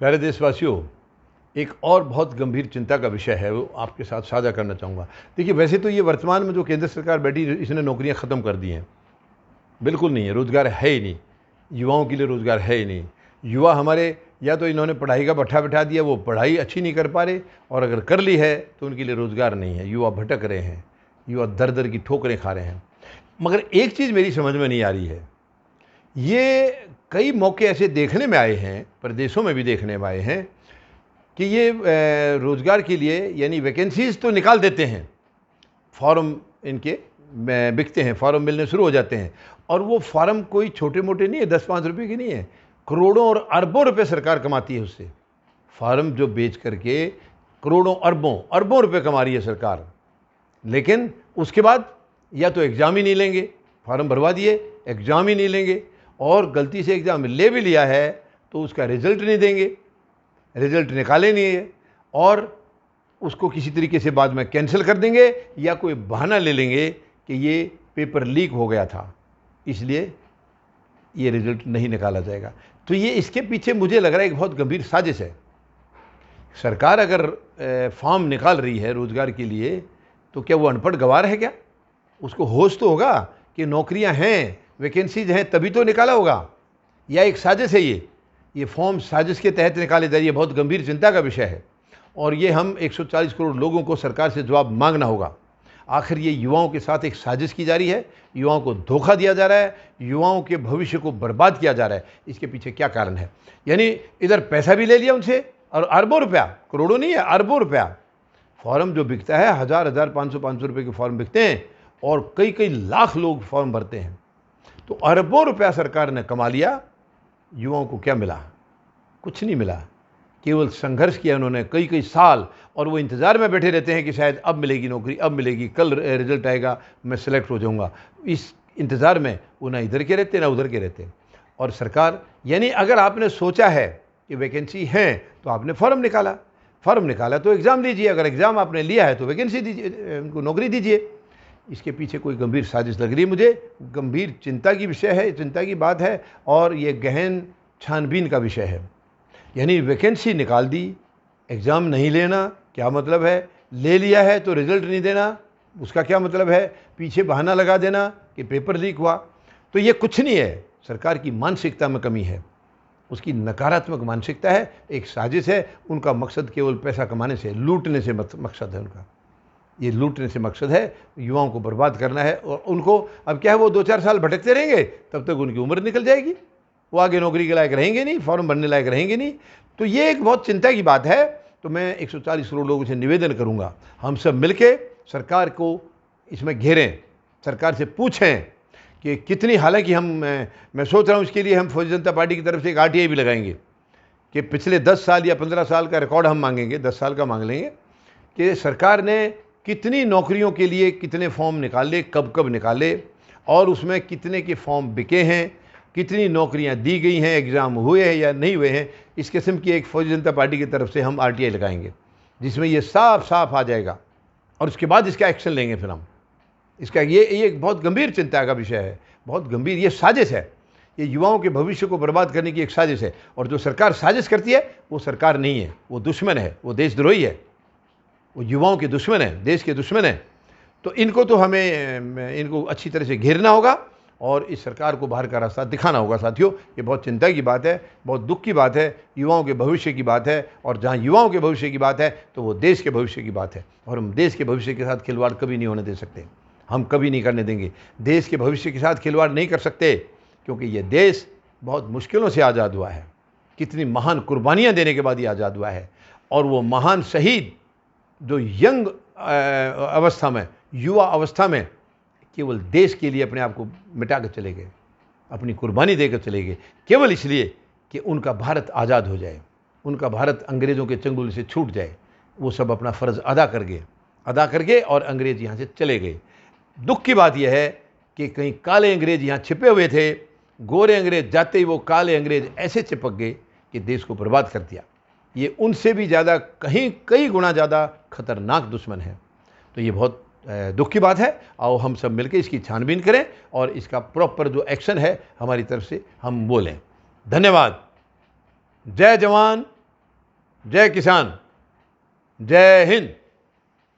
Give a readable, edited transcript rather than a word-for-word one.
प्यारे देशवासियों, एक और बहुत गंभीर चिंता का विषय है, वो आपके साथ साझा करना चाहूँगा। देखिए, वैसे तो ये वर्तमान में जो केंद्र सरकार बैठी, इसने नौकरियां ख़त्म कर दी हैं। बिल्कुल नहीं है, रोज़गार है ही नहीं, युवाओं के लिए रोज़गार है ही नहीं। युवा हमारे, या तो इन्होंने पढ़ाई का भट्ठा बिठा दिया, वो पढ़ाई अच्छी नहीं कर पा रहे, और अगर कर ली है तो उनके लिए रोज़गार नहीं है। युवा भटक रहे हैं, युवा दर दर की ठोकरें खा रहे हैं। मगर एक चीज़ मेरी समझ में नहीं आ रही है, ये कई मौके ऐसे देखने में आए हैं, प्रदेशों में भी देखने में आए हैं कि ये रोज़गार के लिए यानी वैकेंसीज़ तो निकाल देते हैं, फॉर्म इनके बिकते हैं, फॉर्म मिलने शुरू हो जाते हैं, और वो फॉर्म कोई छोटे मोटे नहीं है, 10-5 रुपये की नहीं है, करोड़ों और अरबों रुपए सरकार कमाती है उससे। फॉर्म जो बेच करके करोड़ों अरबों अरबों रुपए कमा रही है सरकार। लेकिन उसके बाद या तो एग्ज़ाम ही नहीं लेंगे, फॉर्म भरवा दिए, एग्ज़ाम ही नहीं लेंगे, और गलती से एग्ज़ाम ले भी लिया है तो उसका रिजल्ट नहीं देंगे, रिजल्ट निकाले नहीं है, और उसको किसी तरीके से बाद में कैंसिल कर देंगे, या कोई बहाना ले लेंगे कि ये पेपर लीक हो गया था, इसलिए ये रिजल्ट नहीं निकाला जाएगा। तो ये इसके पीछे मुझे लग रहा है एक बहुत गंभीर साजिश है। सरकार अगर फॉर्म निकाल रही है रोज़गार के लिए, तो क्या वो अनपढ़ गवार है क्या? उसको होश तो होगा कि नौकरियां हैं, वैकेंसीज हैं, तभी तो निकाला होगा। या एक साजिश है ये फॉर्म साजिश के तहत निकाले जा रही है। बहुत गंभीर चिंता का विषय है, और ये हम 140 करोड़ लोगों को सरकार से जवाब मांगना होगा। आखिर ये युवाओं के साथ एक साजिश की जा रही है, युवाओं को धोखा दिया जा रहा है, युवाओं के भविष्य को बर्बाद किया जा रहा है। इसके पीछे क्या कारण है? यानी इधर पैसा भी ले लिया उनसे, और अरबों रुपया, करोड़ों नहीं है, अरबों रुपया। फॉर्म जो बिकता है, 1000 500 रुपये के फॉर्म बिकते हैं, और कई कई लाख लोग फॉर्म भरते हैं। तो अरबों रुपया सरकार ने कमा लिया, युवाओं को क्या मिला? कुछ नहीं मिला। केवल संघर्ष किया उन्होंने कई कई साल, और वो इंतज़ार में बैठे रहते हैं कि शायद अब मिलेगी नौकरी, अब मिलेगी, कल रिजल्ट आएगा, मैं सेलेक्ट हो जाऊंगा। इस इंतज़ार में वो ना इधर के रहते ना उधर के रहते। और सरकार, यानी अगर आपने सोचा है कि वैकेंसी है तो आपने फॉर्म निकाला, फॉर्म निकाला तो एग्ज़ाम दीजिए, अगर एग्ज़ाम आपने लिया है तो वैकेंसी दीजिए, उनको नौकरी दीजिए। इसके पीछे कोई गंभीर साजिश लग रही है मुझे, गंभीर चिंता की विषय है, चिंता की बात है, और ये गहन छानबीन का विषय है। यानी वैकेंसी निकाल दी, एग्ज़ाम नहीं लेना, क्या मतलब है? ले लिया है तो रिजल्ट नहीं देना, उसका क्या मतलब है? पीछे बहाना लगा देना कि पेपर लीक हुआ। तो ये कुछ नहीं है, सरकार की मानसिकता में कमी है, उसकी नकारात्मक मानसिकता है, एक साजिश है। उनका मकसद केवल पैसा कमाने से, लूटने से मकसद है उनका। ये लूटने से मकसद है, युवाओं को बर्बाद करना है। और उनको अब क्या है, वो 2-4 साल भटकते रहेंगे, तब तक उनकी उम्र निकल जाएगी, वो आगे नौकरी के लायक रहेंगे नहीं, फॉर्म भरने लायक रहेंगे नहीं। तो ये एक बहुत चिंता की बात है। तो मैं 140 करोड़ लोगों से निवेदन करूंगा, हम सब मिलके सरकार को इसमें घेरें, सरकार से पूछें कि कितनी, हालांकि मैं सोच रहा हूँ इसके लिए हम फौजी जनता पार्टी की तरफ से एक RTI भी लगाएंगे कि पिछले 10 साल या 15 साल का रिकॉर्ड हम मांगेंगे, 10 साल का मांग लेंगे कि सरकार ने कितनी नौकरियों के लिए कितने फॉर्म निकाले, कब कब निकाले, और उसमें कितने के फॉर्म बिके हैं, कितनी नौकरियां दी गई हैं, एग्ज़ाम हुए हैं या नहीं हुए हैं। इस किस्म की एक फौजी जनता पार्टी की तरफ से हम RTI लगाएंगे, जिसमें ये साफ साफ आ जाएगा, और उसके बाद इसका एक्शन लेंगे फिर हम। इसका ये एक बहुत गंभीर चिंता का विषय है, बहुत गंभीर ये साजिश है, ये युवाओं के भविष्य को बर्बाद करने की एक साजिश है। और जो सरकार साजिश करती है वो सरकार नहीं है, वो दुश्मन है, वो देशद्रोही है, वो युवाओं के दुश्मन है, देश के दुश्मन है। तो इनको तो हमें इनको अच्छी तरह से घेरना होगा, और इस सरकार को बाहर का रास्ता दिखाना होगा। साथियों, ये बहुत चिंता की बात है, बहुत दुख की बात है, युवाओं के भविष्य की बात है, और जहाँ युवाओं के भविष्य की बात है तो वो देश के भविष्य की बात है, और हम देश के भविष्य के साथ खिलवाड़ कभी नहीं होने दे सकते, हम कभी नहीं करने देंगे। देश के भविष्य के साथ खिलवाड़ नहीं कर सकते, क्योंकि ये देश बहुत मुश्किलों से आज़ाद हुआ है, कितनी महान कुर्बानियाँ देने के बाद ये आज़ाद हुआ है। और वो महान शहीद जो यंग अवस्था में, युवा अवस्था में केवल देश के लिए अपने आप को मिटा कर चले गए, अपनी कुर्बानी देकर चले गए, केवल इसलिए कि उनका भारत आज़ाद हो जाए, उनका भारत अंग्रेज़ों के चंगुल से छूट जाए। वो सब अपना फ़र्ज़ अदा कर गए और अंग्रेज़ यहाँ से चले गए। दुख की बात यह है कि कहीं काले अंग्रेज़ यहाँ छिपे हुए थे, गोरे अंग्रेज़ जाते ही वो काले अंग्रेज़ ऐसे चिपक गए कि देश को बर्बाद कर दिया। ये उनसे भी ज़्यादा, कहीं कई गुना ज़्यादा खतरनाक दुश्मन है। तो ये बहुत दुख की बात है। आओ हम सब मिलकर इसकी छानबीन करें, और इसका प्रॉपर जो एक्शन है हमारी तरफ से हम बोलें। धन्यवाद। जय जवान, जय किसान, जय हिंद।